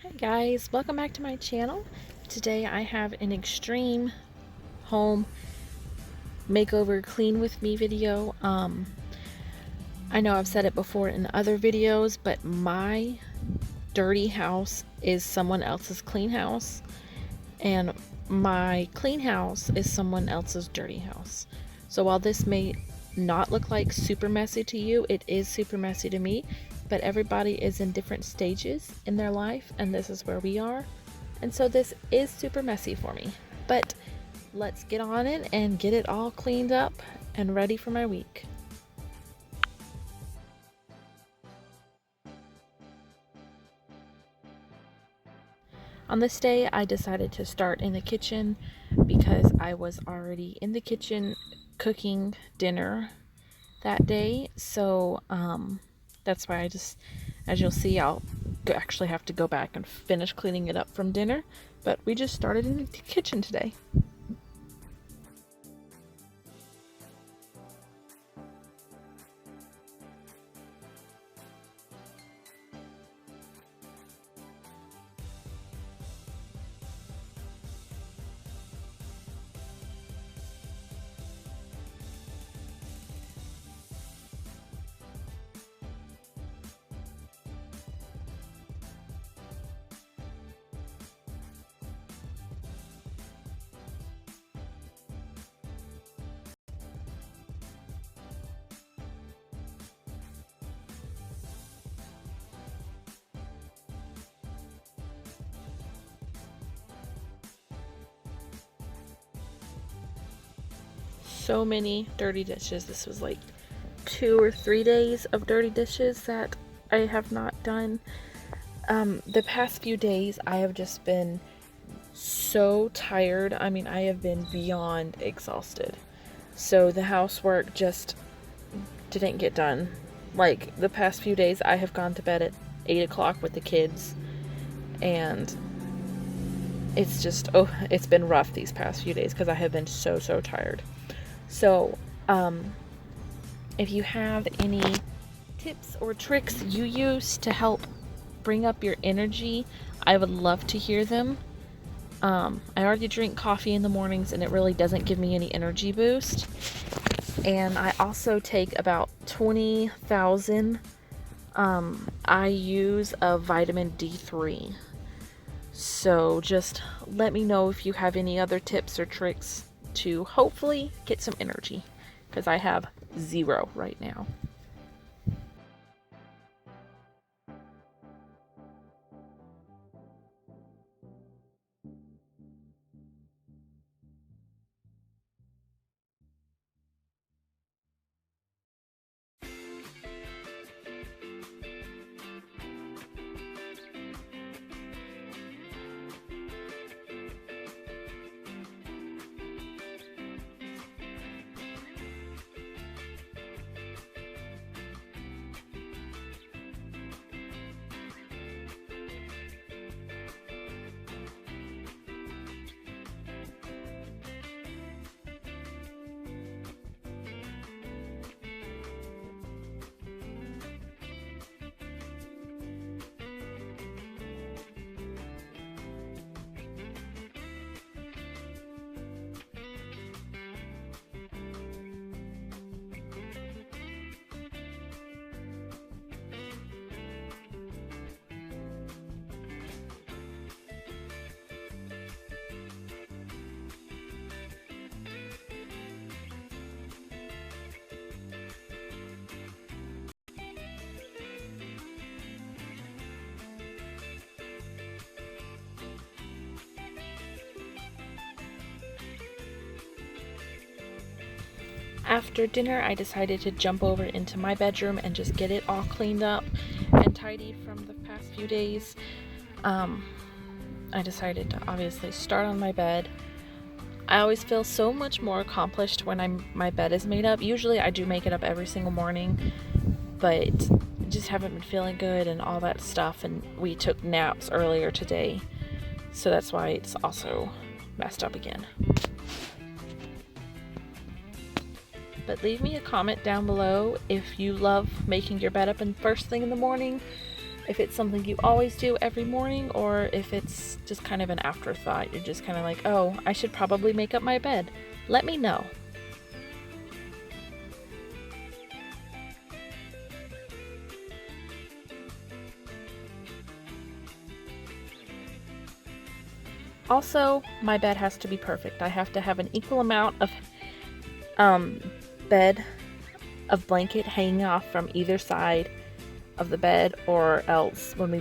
Hi guys, welcome back to my channel. Today I have an extreme home makeover clean with me video. I know I've said it before in other videos, but my dirty house is someone else's clean house, and my clean house is someone else's dirty house. So while this may not look like super messy to you, it is super messy to me, but everybody is in different stages in their life, and this is where we are. And so this is super messy for me, but let's get on it and get it all cleaned up and ready for my week. On this day, I decided to start in the kitchen because I was already in the kitchen cooking dinner that day. So that's why as you'll see, I'll actually have to go back and finish cleaning it up from dinner. But we just started in the kitchen today. So many dirty dishes. This was like 2 or 3 days of dirty dishes that I have not done. The past few days I have just been so tired. I mean, I have been beyond exhausted. So the housework just didn't get done. Like the past few days I have gone to bed at 8 o'clock with the kids, and it's been rough these past few days because I have been so tired. So if you have any tips or tricks you use to help bring up your energy, I would love to hear them. I already drink coffee in the mornings and it really doesn't give me any energy boost. And I also take about 20,000 IUs of vitamin D3. So just let me know if you have any other tips or tricks to hopefully get some energy, because I have 0 right now. After dinner, I decided to jump over into my bedroom and just get it all cleaned up and tidy from the past few days. I decided to obviously start on my bed. I always feel so much more accomplished when my bed is made up. Usually I do make it up every single morning, but just haven't been feeling good and all that stuff, and we took naps earlier today, so that's why it's also messed up again. But leave me a comment down below if you love making your bed up in first thing in the morning, if it's something you always do every morning or if it's just kind of an afterthought. You're just kind of like, oh, I should probably make up my bed. Let me know. Also, my bed has to be perfect. I have to have an equal amount of bed of blanket hanging off from either side of the bed, or else when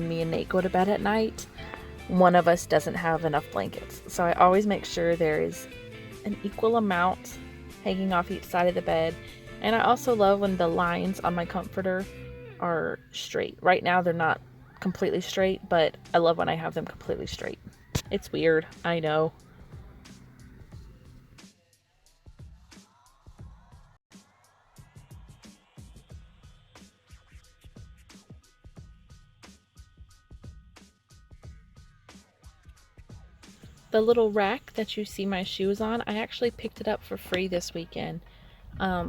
me and Nate go to bed at night, one of us doesn't have enough blankets. So I always make sure there is an equal amount hanging off each side of the bed. And I also love when the lines on my comforter are straight. Right now they're not completely straight, but I love when I have them completely straight. It's weird, I know. The little rack that you see my shoes on, I actually picked it up for free this weekend. I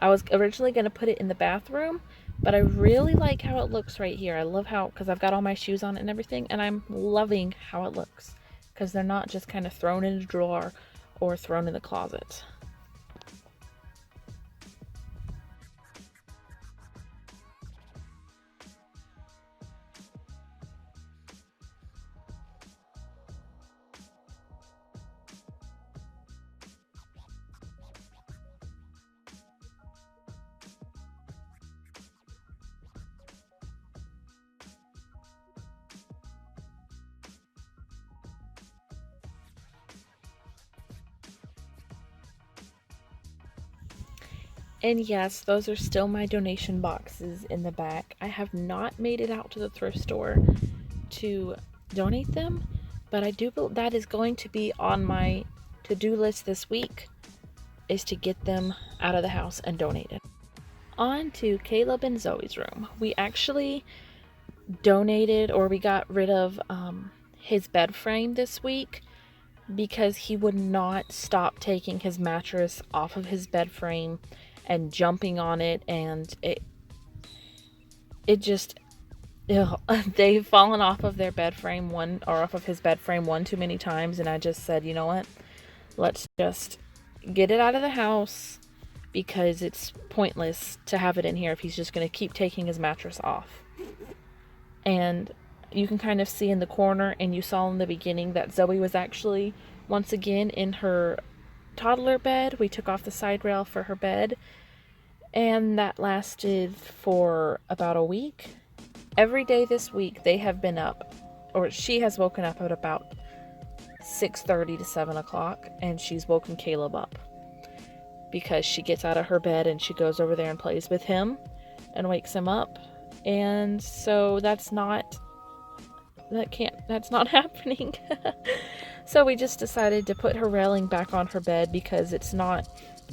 was originally going to put it in the bathroom, but I really like how it looks right here. I love how, because I've got all my shoes on and everything, and I'm loving how it looks. Because they're not just kind of thrown in a drawer or thrown in the closet. And yes, those are still my donation boxes in the back. I have not made it out to the thrift store to donate them, but I do believe that is going to be on my to-do list this week, is to get them out of the house and donated. On to Kaleb and Zoe's room. We actually donated, or we got rid of his bed frame this week because he would not stop taking his mattress off of his bed frame and jumping on it, and it just, ugh, they've fallen off of their bed frame off of his bed frame one too many times, and I just said, you know what, let's just get it out of the house, because it's pointless to have it in here if he's just going to keep taking his mattress off. And you can kind of see in the corner, and you saw in the beginning, that Zoe was actually once again in her toddler bed. We took off the side rail for her bed, and that lasted for about a week. Every day this week they have been up, or she has woken up at about 6:30 to 7 o'clock, and she's woken Kaleb up because she gets out of her bed and she goes over there and plays with him and wakes him up. And so that's not happening. So we just decided to put her railing back on her bed, because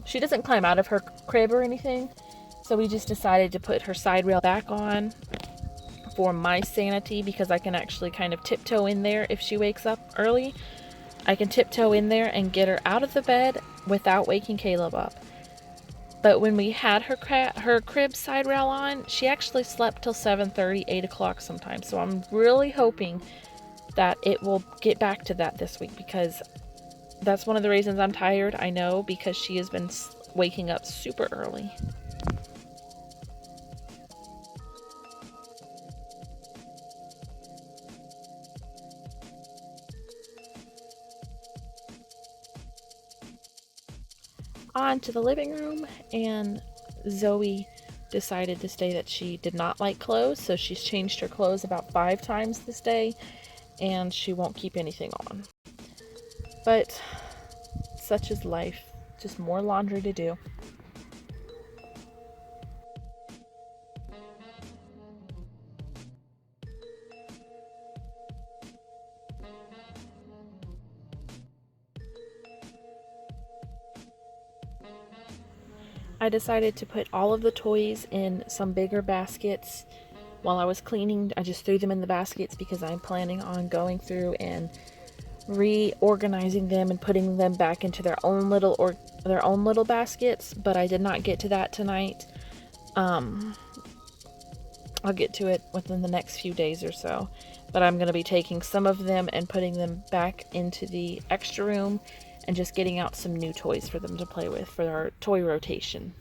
she doesn't climb out of her crib or anything. So we just decided to put her side rail back on for my sanity, because I can actually kind of tiptoe in there if she wakes up early. I can tiptoe in there and get her out of the bed without waking Kaleb up. But when we had her crib side rail on, she actually slept till 7:30, 8 o'clock sometimes. So I'm really hoping that it will get back to that this week, because that's one of the reasons I'm tired, I know, because she has been waking up super early. On to the living room, and Zoe decided this day that she did not like clothes, so she's changed her clothes about 5 times this day, and she won't keep anything on. But such is life, just more laundry to do. I decided to put all of the toys in some bigger baskets. While I was cleaning, I just threw them in the baskets because I'm planning on going through and reorganizing them and putting them back into their own little baskets, but I did not get to that tonight. I'll get to it within the next few days or so. But I'm going to be taking some of them and putting them back into the extra room and just getting out some new toys for them to play with for our toy rotation.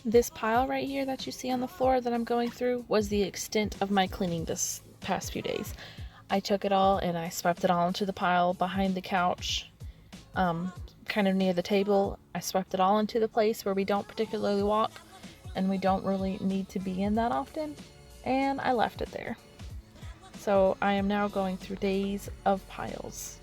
This pile right here that you see on the floor that I'm going through was the extent of my cleaning this past few days. I took it all and I swept it all into the pile behind the couch, kind of near the table. I swept it all into the place where we don't particularly walk and we don't really need to be in that often, and I left it there. So I am now going through days of piles.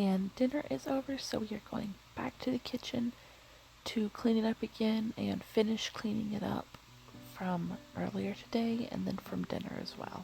And dinner is over, so we are going back to the kitchen to clean it up again and finish cleaning it up from earlier today and then from dinner as well.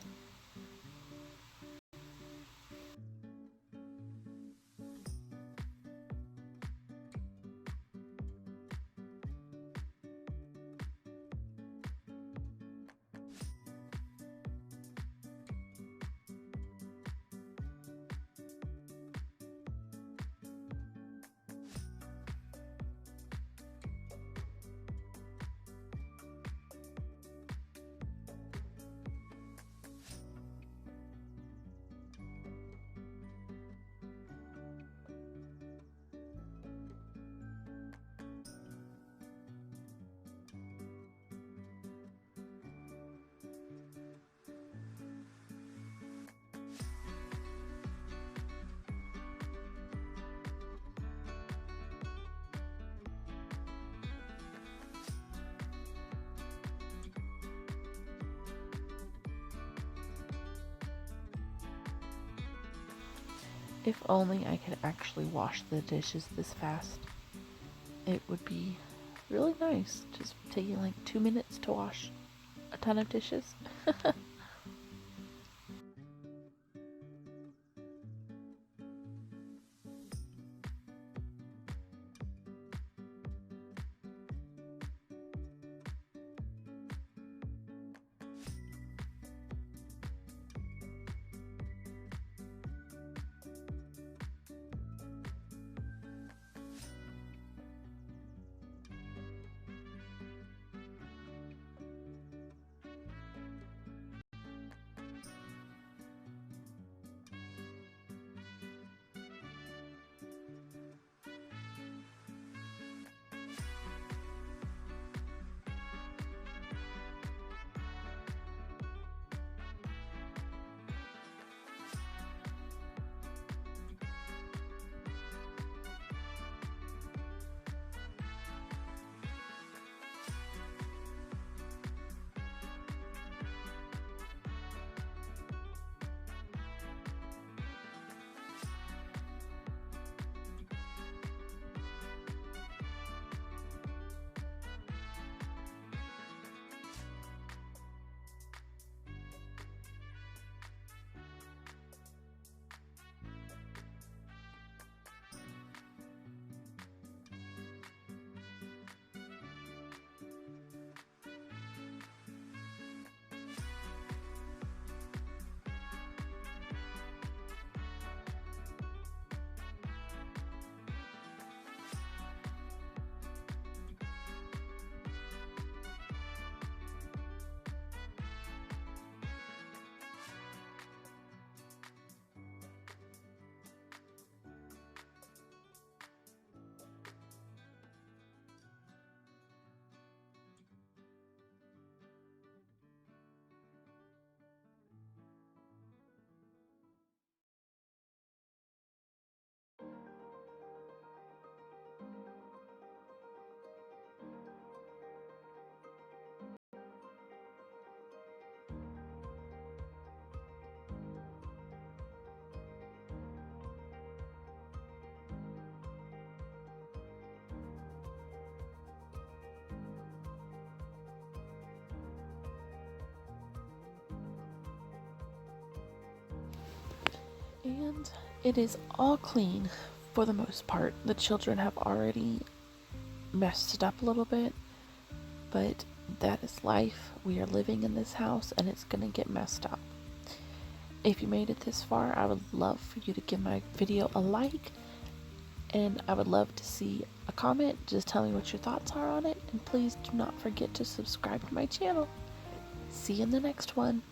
If only I could actually wash the dishes this fast. It would be really nice. Just taking like 2 minutes to wash a ton of dishes. And it is all clean for the most part. The children have already messed it up a little bit, but that is life. We are living in this house and it's gonna get messed up. If you made it this far, I would love for you to give my video a like, and I would love to see a comment just telling me what your thoughts are on it, and please do not forget to subscribe to my channel. See you in the next one.